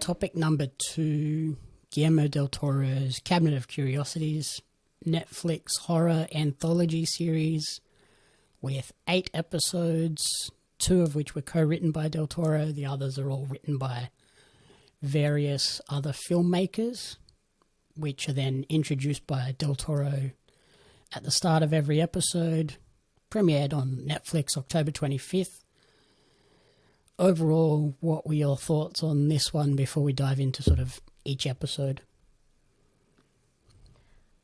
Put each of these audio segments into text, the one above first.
topic number 2, Guillermo del Toro's Cabinet of Curiosities, Netflix horror anthology series with 8 episodes, 2 of which were co-written by Del Toro. The others are all written by various other filmmakers, which are then introduced by Del Toro at the start of every episode. Premiered on Netflix October 25th. Overall, what were your thoughts on this one before we dive into sort of each episode?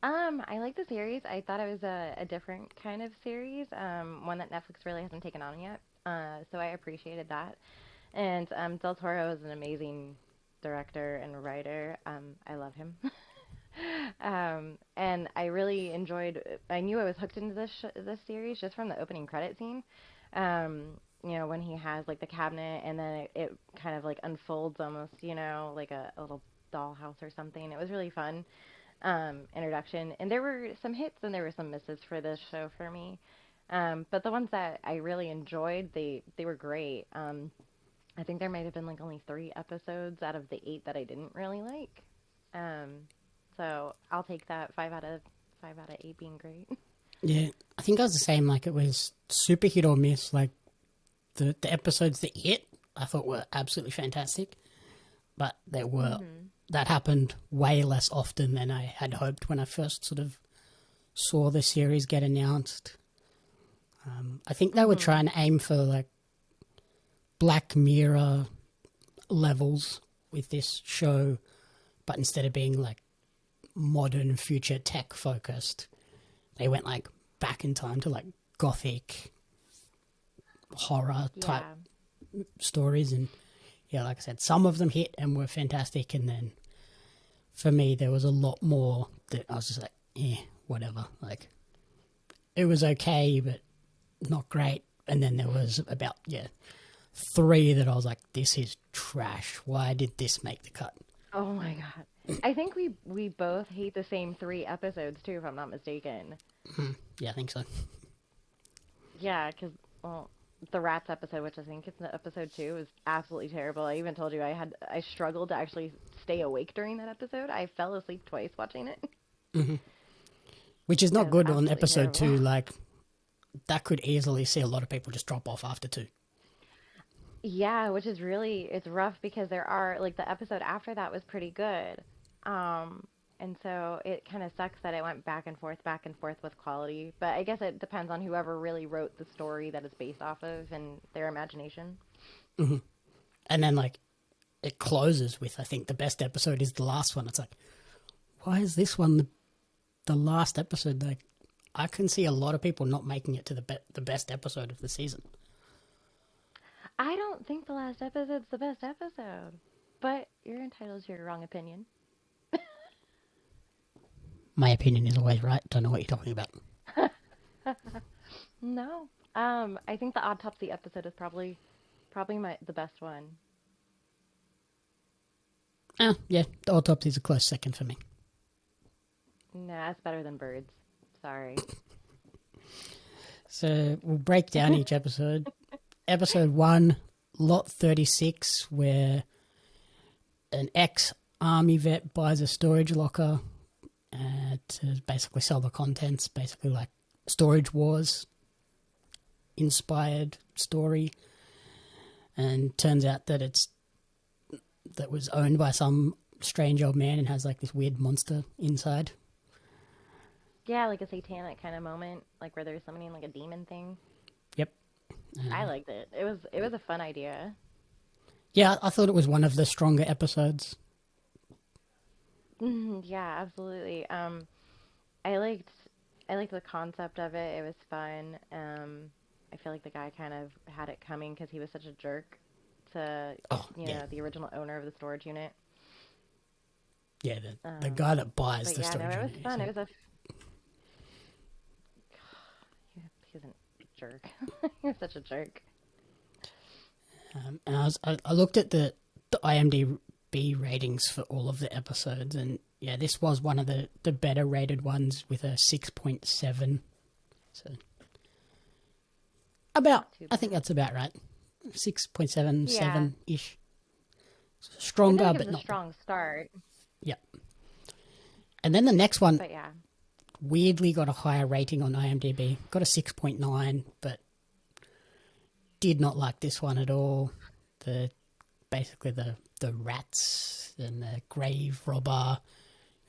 I like the series. I thought it was a different kind of series, one that Netflix really hasn't taken on yet. So I appreciated that. And Del Toro is an amazing director and writer. I love him. And I really enjoyed. I knew I was hooked into this series just from the opening credit scene. When he has like the cabinet, and then it kind of like unfolds almost, like a little dollhouse or something. It was really fun. Introduction, and there were some hits and there were some misses for this show for me, but the ones that I really enjoyed, they were great. I think there might have been like only 3 episodes out of the 8 that I didn't really like, so I'll take that 5 out of 8 being great. Yeah, I think I was the same. Like, it was super hit or miss. Like the episodes that hit I thought were absolutely fantastic, but there were that happened way less often than I had hoped when I first sort of saw the series get announced. I think they were trying to aim for like Black Mirror levels with this show, but instead of being like modern future tech focused, they went like back in time to like gothic horror type stories. And yeah, like I said, some of them hit and were fantastic, and then for me there was a lot more that I was just like, whatever. Like, it was okay, but not great. And then there was about 3 that I was like, this is trash. Why did this make the cut? Oh my god! I think we both hate the same 3 episodes too, if I'm not mistaken. Yeah, I think so. Yeah, because the rats episode, which I think is episode 2, is absolutely terrible. I even told you I struggled to actually stay awake during that episode. I fell asleep twice watching it. Which is not good on episode terrible. 2. Like, that could easily see a lot of people just drop off after 2. Yeah, which is it's rough because there are, like, the episode after that was pretty good. And so it kind of sucks that it went back and forth with quality. But I guess it depends on whoever really wrote the story that it's based off of and their imagination. And then, like, it closes with, I think the best episode is the last one. It's like, why is this one the last episode? Like, I can see a lot of people not making it to the best episode of the season. I don't think the last episode's the best episode, but you're entitled to your wrong opinion. My opinion is always right. Don't know what you're talking about. No. I think the autopsy episode is probably the best one. Yeah, the autopsy is a close second for me. Nah, it's better than birds. Sorry. So we'll break down each episode. Episode 1, Lot 36, where an ex-army vet buys a storage locker to basically sell the contents, basically like Storage Wars inspired story. And turns out that that was owned by some strange old man and has like this weird monster inside. Yeah, like a satanic kind of moment, like where they're summoning like a demon thing. Yep. I liked it. It was a fun idea. Yeah, I thought it was one of the stronger episodes. Yeah, absolutely. I liked the concept of it. It was fun. I feel like the guy kind of had it coming because he was such a jerk to the original owner of the storage unit. Yeah, the guy that buys the storage unit. It was fun. It was he was a jerk. He was such a jerk. And I looked at the IMDb ratings for all of the episodes, and yeah, this was one of the better rated ones with a 6.7. So I think that's about right. 6.77 ish. I feel Stronger, like it but was a not. strong start, Yep. And then the next one but yeah. weirdly got a higher rating on IMDb. Got a 6.9, but did not like this one at all. Basically the rats and the grave robber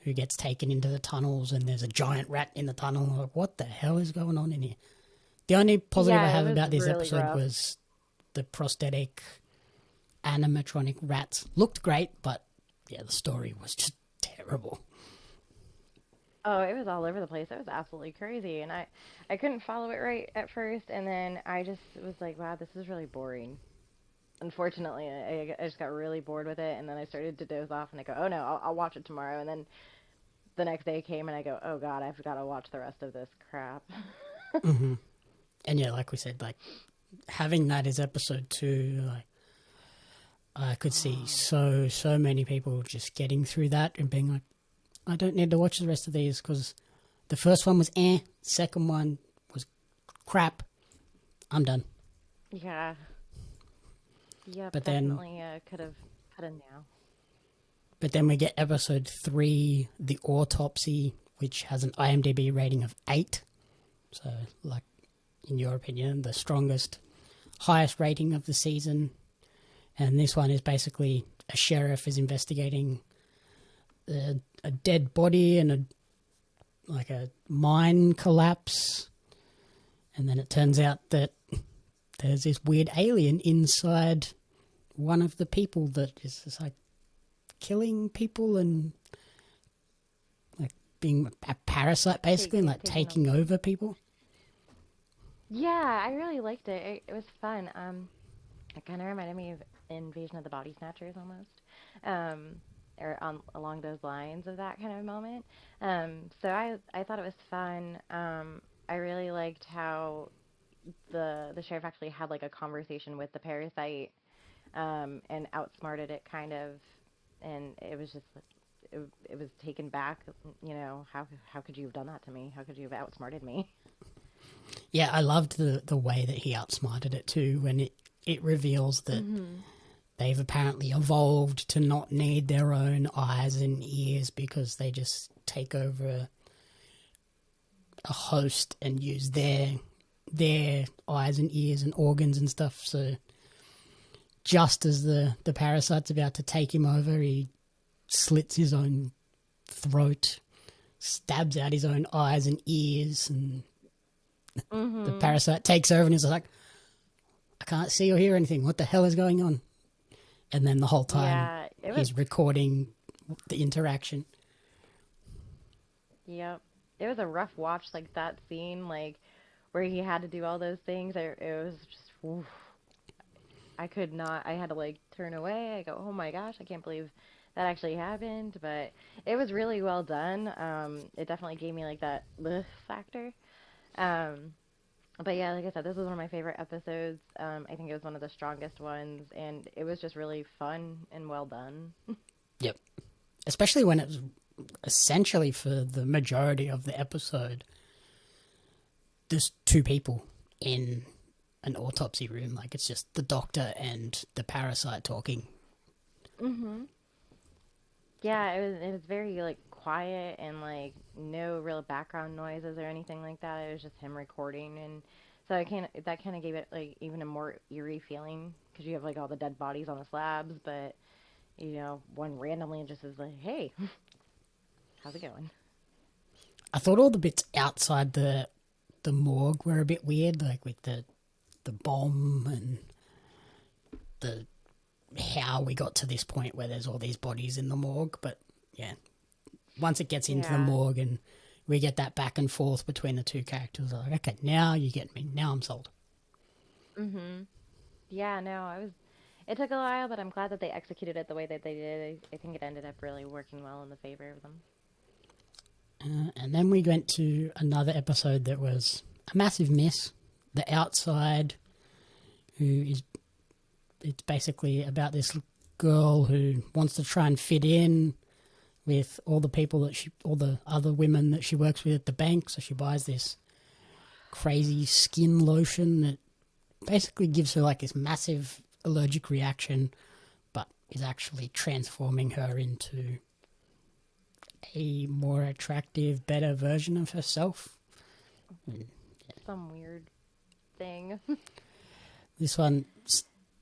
who gets taken into the tunnels, and there's a giant rat in the tunnel. Like, what the hell is going on in here? The only positive I Yeah, it have was about this really episode rough. was the prosthetic animatronic rats. Looked great, but yeah, the story was just terrible. Oh, it was all over the place. It was absolutely crazy, and I couldn't follow it right at first, and then I just was like, wow, this is really boring. Unfortunately, I just got really bored with it, and then I started to doze off, and I go, oh no, I'll watch it tomorrow, and then the next day came, and I go, oh god, I've got to watch the rest of this crap. And yeah, like we said, like having that as episode 2, like I could see so many people just getting through that and being like, I don't need to watch the rest of these because the first one was second one was crap. I'm done. Yeah. Yep, But then, definitely could have cut in now. but then we get episode 3, The Autopsy, which has an IMDb rating of 8. So, like, in your opinion, the strongest, highest rating of the season. And this one is basically a sheriff is investigating a dead body and a mine collapse. And then it turns out that there's this weird alien inside one of the people that is just like killing people and like being a parasite basically, and like taking over people. Yeah, I really liked it. It was fun. It kind of reminded me of Invasion of the Body Snatchers almost, or along those lines of that kind of moment. So I thought it was fun. I really liked how the sheriff actually had like a conversation with the parasite, and outsmarted it kind of, and it was just it was taken back. You know, how could you have done that to me? How could you have outsmarted me? Yeah, I loved the way that he outsmarted it too, when it reveals that they've apparently evolved to not need their own eyes and ears because they just take over a host and use their eyes and ears and organs and stuff. So just as the parasite's about to take him over, he slits his own throat, stabs out his own eyes and ears, and the parasite takes over and he's like, I can't see or hear anything. What the hell is going on? And then the whole time he's recording the interaction. Yep. It was a rough watch, like that scene, like where he had to do all those things. It was just, oof. I could not. I had to like turn away. I go, oh my gosh, I can't believe that actually happened. But it was really well done. It definitely gave me like that ugh factor. But yeah, like I said, this was one of my favorite episodes. I think it was one of the strongest ones, and it was just really fun and well done. Yep. Especially when it was essentially for the majority of the episode, there's two people in an autopsy room. Like, it's just the doctor and the parasite talking. Yeah, it was very like quiet and like no real background noises or anything like that. It was just him recording, and so that kind of gave it like even a more eerie feeling because you have like all the dead bodies on the slabs, but you know, one randomly just is like, "Hey, how's it going?" I thought all the bits outside the morgue were a bit weird, like with the bomb and the how we got to this point where there's all these bodies in the morgue. But yeah, once it gets into the morgue and we get that back and forth between the two characters, I'm like, okay, now you get me. Now I'm sold. Yeah, no, I was. It took a while, but I'm glad that they executed it the way that they did. I think it ended up really working well in the favor of them. And then we went to another episode that was a massive miss. The Outside, it's basically about this girl who wants to try and fit in with all the people all the other women that she works with at the bank. So she buys this crazy skin lotion that basically gives her like this massive allergic reaction, but is actually transforming her into a more attractive, better version of herself. Some weird thing. This one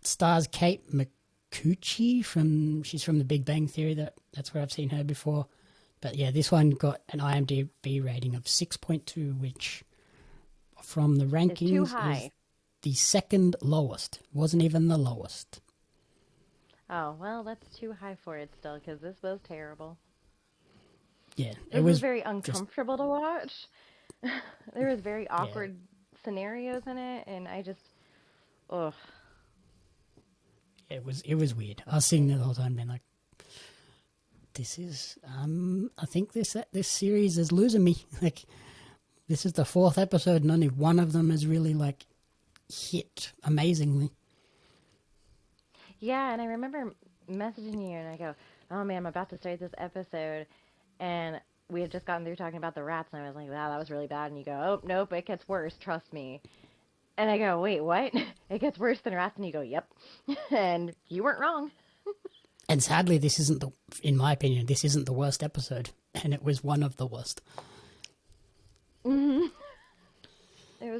stars Kate McCucci she's from The Big Bang Theory. That's where I've seen her before. But yeah, this one got an IMDb rating of 6.2, which from the rankings is the second lowest. Wasn't even the lowest. Oh, well, that's too high for it still, because this was terrible. Yeah, it was very uncomfortable to watch. There was very awkward scenarios in it, and I just, ugh. It was weird. I was sitting there the whole time being like, this is, I think this series is losing me. Like, this is the 4th episode and only one of them has really, like, hit amazingly. Yeah, and I remember messaging you and I go, oh man, I'm about to start this episode, and we had just gotten through talking about the rats, and I was like, wow, that was really bad. And you go, oh, nope, it gets worse, trust me. And I go, wait, what? It gets worse than rats? And you go, yep. And you weren't wrong. And sadly, this isn't in my opinion, this isn't the worst episode. And it was one of the worst. Mm-hmm. It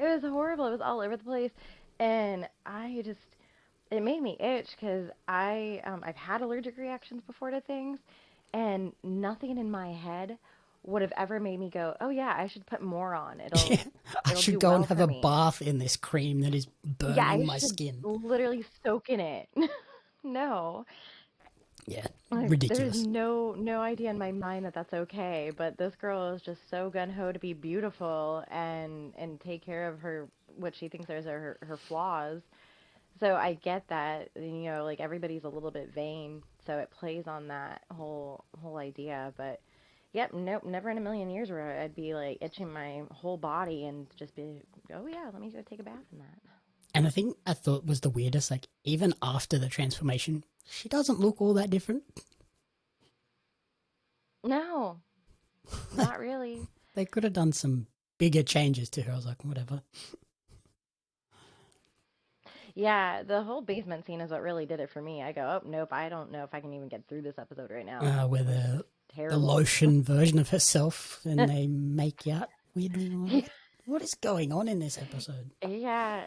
was horrible. It was all over the place. And it made me itch because I've had allergic reactions before to things, and nothing in my head would have ever made me go, oh yeah, I should put more on. I should go and have a bath in this cream that is burning my skin. Literally soak in it. No. Yeah, ridiculous. There's no idea in my mind that that's okay, but this girl is just so gung-ho to be beautiful and take care of what she thinks are her flaws. So I get that, like everybody's a little bit vain, so it plays on that whole idea, but yep, nope, never in a million years where I'd be like itching my whole body and just be, oh yeah, let me go take a bath in that. And the thing I thought was the weirdest, like, even after the transformation, she doesn't look all that different. No, not really. They could have done some bigger changes to her. I was like, whatever. Yeah, the whole basement scene is what really did it for me. I go, oh, nope, I don't know if I can even get through this episode right now. Where the lotion version of herself, and they make out weirdly. What is going on in this episode? Yeah,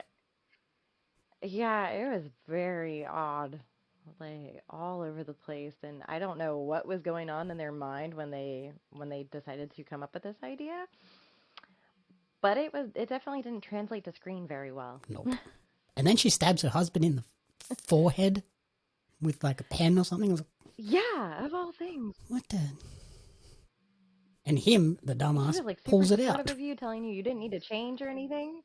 it was very odd, like all over the place, and I don't know what was going on in their mind when they decided to come up with this idea. But it definitely didn't translate to screen very well. Nope. And then she stabs her husband in the forehead with like a pen or something. I was like, yeah, of all things. What the? And him, the dumbass, like, pulls it out. Of you, telling you didn't need to change or anything.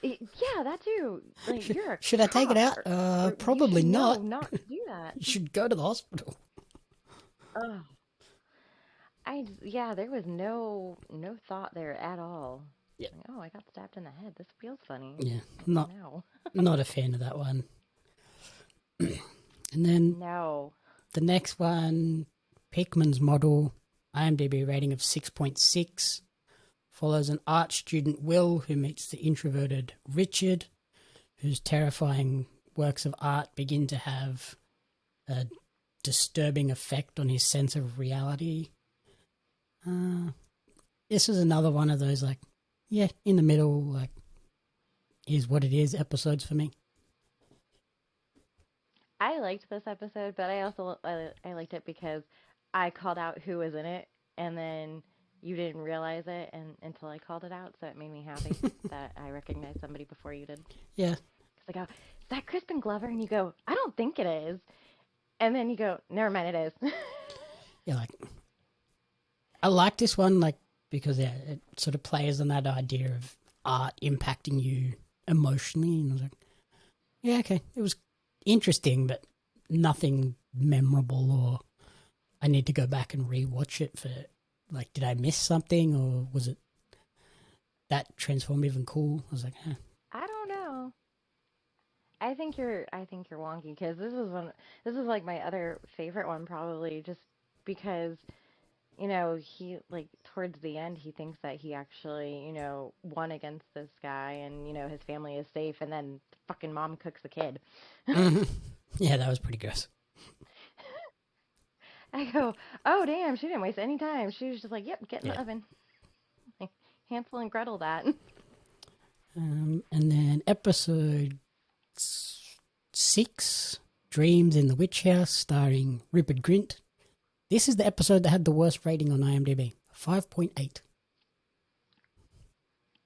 Yeah, that too. Like, should I take it out? Probably not. Not to do that. You should go to the hospital. Oh, there was no thought there at all. Yeah. Like, oh, I got stabbed in the head. This feels funny. Yeah, not a fan of that one. And then the next one, Pickman's Model, IMDb rating of 6.6. Follows an art student, Will, who meets the introverted Richard, whose terrifying works of art begin to have a disturbing effect on his sense of reality. This is another one of those, like, yeah, in the middle, like, is what it is episodes for me. I liked this episode, but I also I liked it because I called out who was in it, and then you didn't realize it until I called it out, so it made me happy that I recognized somebody before you did. Yeah. Because I go, is that Crispin Glover? And you go, I don't think it is. And then you go, never mind, it is. Yeah, like, I like this one, like, because it sort of plays on that idea of art impacting you emotionally. And I was like, yeah, okay. It was interesting, but nothing memorable, or I need to go back and rewatch it for, like, did I miss something, or was it that transformative and cool? I was like, I don't know. I think you're wonky, because this is like my other favorite one, probably, just because, he, like, towards the end, he thinks that he actually, won against this guy, and, his family is safe, and then fucking mom cooks the kid. Mm-hmm. Yeah, that was pretty gross. I go, oh damn, she didn't waste any time. She was just like, yep, get in Yeah. the oven. Like, Hansel and Gretel that. And then episode 6, Dreams in the Witch House, starring Rupert Grint. This is the episode that had the worst rating on IMDb, 5.8.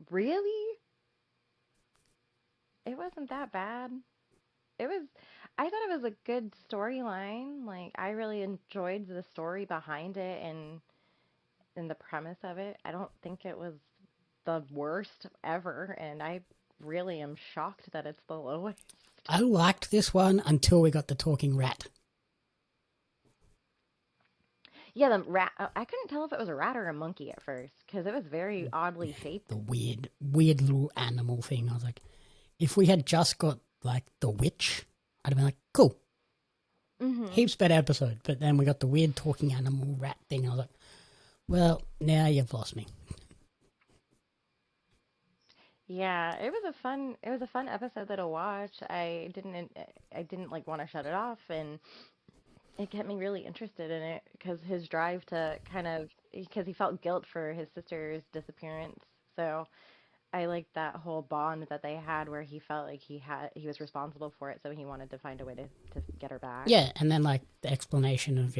Really? It wasn't that bad. It was, I thought it was a good storyline. Like, I really enjoyed the story behind it and the premise of it. I don't think it was the worst ever, and I really am shocked that it's the lowest. I liked this one until we got the talking rat. Yeah, the rat. I couldn't tell if it was a rat or a monkey at first because it was very oddly shaped. The weird little animal thing. I was like, if we had just got like the witch, I'd have been like, cool. Heaps better episode. But then we got the weird talking animal rat thing. I was like, well, now you've lost me. Yeah, it was a fun episode to watch. I didn't like want to shut it off, and it kept me really interested in it because his drive to kind of because he felt guilt for his sister's disappearance. So I liked that whole bond that they had where he felt like he was responsible for it, so he wanted to find a way to get her back. Yeah, and then like the explanation of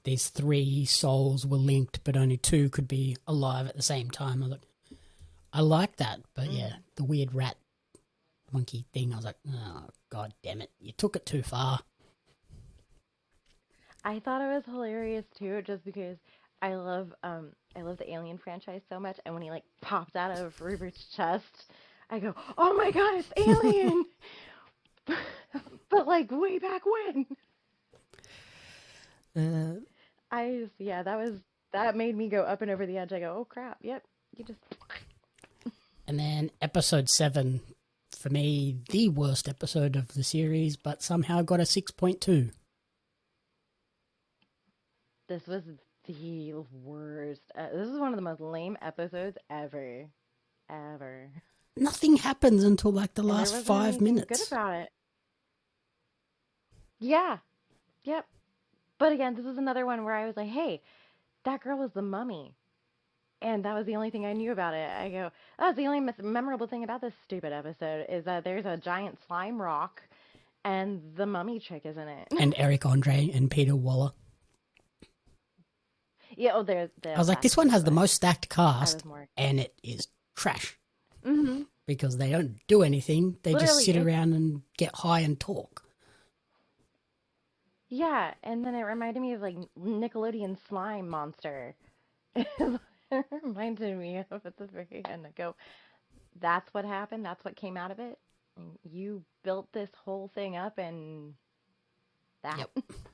these 3 souls were linked, but only 2 could be alive at the same time. I like that, but yeah, the weird rat monkey thing. I was like, oh god damn it, you took it too far. I thought it was hilarious too, just because I love the Alien franchise so much, and when he like popped out of Rupert's chest, I go, oh my god, it's Alien! But like way back when. Uh, Yeah, that made me go up and over the edge. I go, oh crap, yep, you just. and then episode 7, for me, the worst episode of the series, but somehow got a 6.2. This was the worst. This is one of the most lame episodes ever, ever. Nothing happens until like the And there last wasn't 5 anything good minutes. about it. Yeah, yep. But again, this is another one where I was like, hey, that girl was the mummy. And that was the only thing I knew about it. I go, that's the only memorable thing about this stupid episode is that there's a giant slime rock and the mummy chick is in it. And Eric Andre and Peter Waller. Yeah, oh, I was like, this one has the most stacked I cast, was more. and it is trash. Mm-hmm. Because they don't do anything. They just Literally, sit around and get high and talk. yeah, and then it reminded me of like Nickelodeon Slime Monster. It reminded me of at the very end. I go, that's what happened. That's what came out of it. And you built this whole thing up, and that. Yep.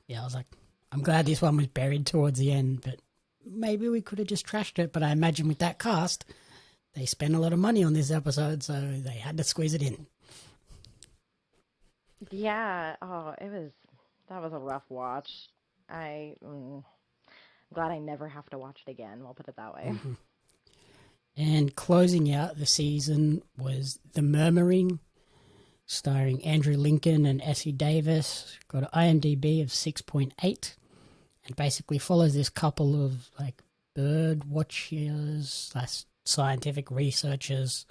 Yeah, I was like, I'm glad this one was buried towards the end, but maybe we could have just trashed it. But I imagine with that cast, they spent a lot of money on this episode, so they had to squeeze it in. Yeah. Oh, that was a rough watch. I'm glad I never have to watch it again. We'll put it that way. Mm-hmm. And closing out the season was The Murmuring, starring Andrew Lincoln and Essie Davis. Got an IMDb of 6.8, and basically follows this couple of like bird watchers, scientific researchers,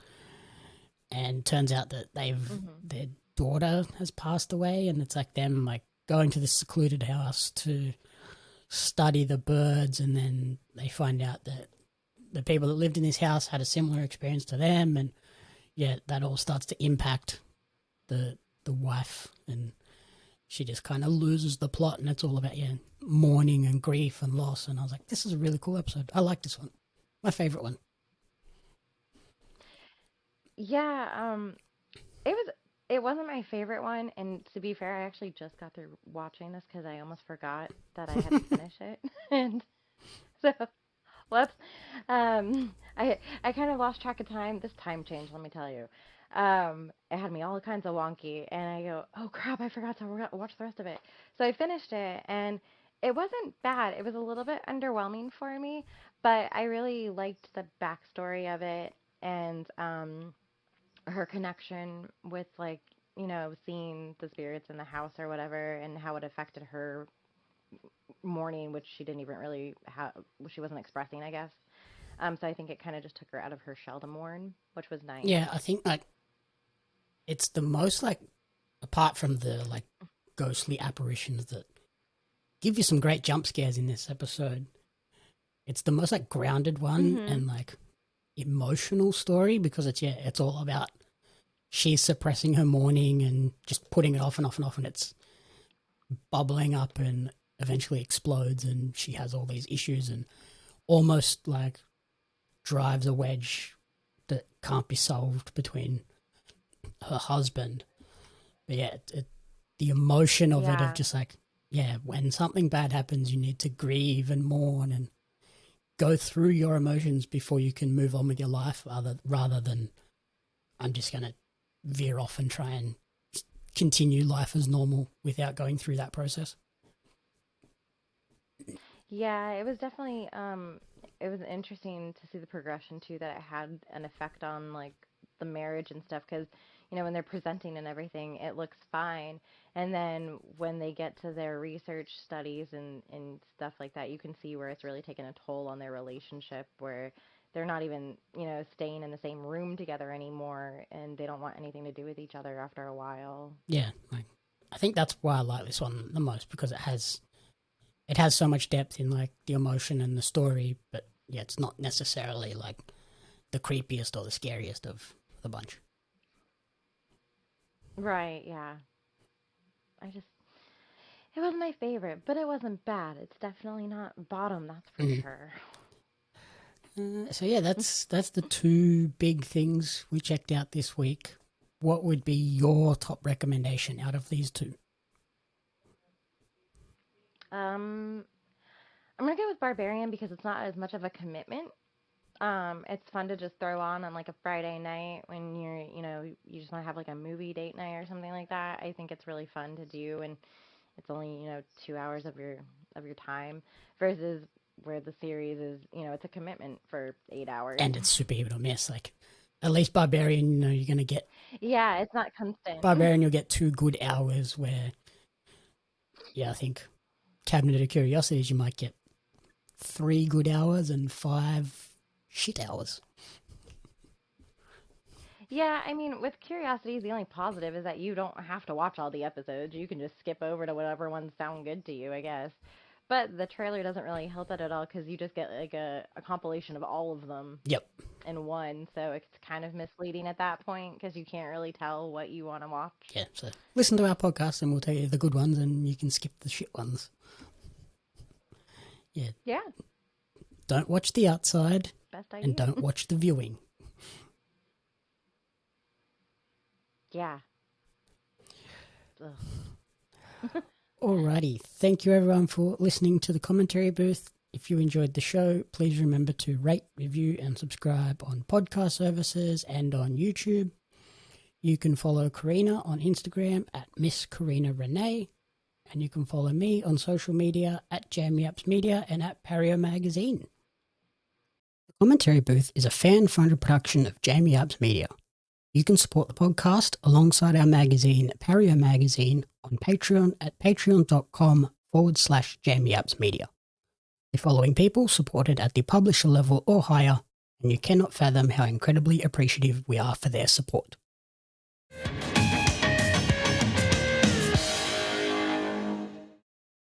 and turns out that their daughter has passed away, and it's like them like going to this secluded house to study the birds, and then they find out that the people that lived in this house had a similar experience to them, and yeah, that all starts to impact the wife, and she just kind of loses the plot, and it's all about mourning and grief and loss. And I was like, this is a really cool episode. I like this one, my favorite one. Yeah. It was. It wasn't my favorite one, and to be fair, I actually just got through watching this because I almost forgot that I had to finish it, and so whoops. I kind of lost track of time. This time change, let me tell you. It had me all kinds of wonky, and I go, oh crap, I forgot to watch the rest of it. So I finished it, and it wasn't bad. It was a little bit underwhelming for me, but I really liked the backstory of it, and her connection with like seeing the spirits in the house or whatever, and how it affected her mourning, which she didn't even really have, she wasn't expressing, I guess. So I think it kind of just took her out of her shell to mourn, which was nice. Yeah, I think like it's the most like apart from the like ghostly apparitions that give you some great jump scares in this episode. It's the most like grounded one and like emotional story because it's all about she's suppressing her mourning and just putting it off and off and off, and it's bubbling up and eventually explodes, and she has all these issues and almost like drives a wedge that can't be solved between her husband. But yeah, the emotion of it of just like, yeah, when something bad happens, you need to grieve and mourn and go through your emotions before you can move on with your life rather than I'm just going to veer off and try and continue life as normal without going through that process. Yeah, it was definitely it was interesting to see the progression too, that it had an effect on like the marriage and stuff, because when they're presenting and everything, it looks fine, and then when they get to their research studies and stuff like that, you can see where it's really taken a toll on their relationship, where they're not even staying in the same room together anymore, and they don't want anything to do with each other after a while. Yeah, like I think that's why I like this one the most, because it has so much depth in like the emotion and the story, but yeah, it's not necessarily like the creepiest or the scariest of the bunch. Right, yeah. It wasn't my favorite, but it wasn't bad. It's definitely not bottom, that's for sure. So yeah, that's the two big things we checked out this week. What would be your top recommendation out of these two? I'm gonna go with Barbarian because it's not as much of a commitment. It's fun to just throw on like a Friday night when you just want to have like a movie date night or something like that. I think it's really fun to do, and it's only 2 hours of your time versus where the series is it's a commitment for 8 hours. And it's super hit or miss. Like at least Barbarian, you're gonna get. Yeah, it's not constant. Barbarian, you'll get 2 good hours. Where, I think Cabinet of Curiosities, you might get 3 good hours and 5 shit hours. Yeah, I mean, with Curiosities, the only positive is that you don't have to watch all the episodes. You can just skip over to whatever ones sound good to you, I guess. But the trailer doesn't really help that at all because you just get like a compilation of all of them. Yep. In one, so it's kind of misleading at that point because you can't really tell what you want to watch. Yeah, so listen to our podcast and we'll tell you the good ones and you can skip the shit ones. Yeah. Yeah. Don't watch The Outside. Best idea. And don't watch The Viewing. Yeah. Alrighty. Thank you everyone for listening to the commentary booth. If you enjoyed the show, please remember to rate, review, and subscribe on podcast services and on YouTube. You can follow Corrina on Instagram at Miss Corrina Renee, and you can follow me on social media at JamieApps Media and at Pario Magazine. The commentary booth is a fan-funded production of JamieApps Media. You can support the podcast alongside our magazine, Pario Magazine, on Patreon at patreon.com/JamieApps Media. The following people supported at the publisher level or higher, and you cannot fathom how incredibly appreciative we are for their support.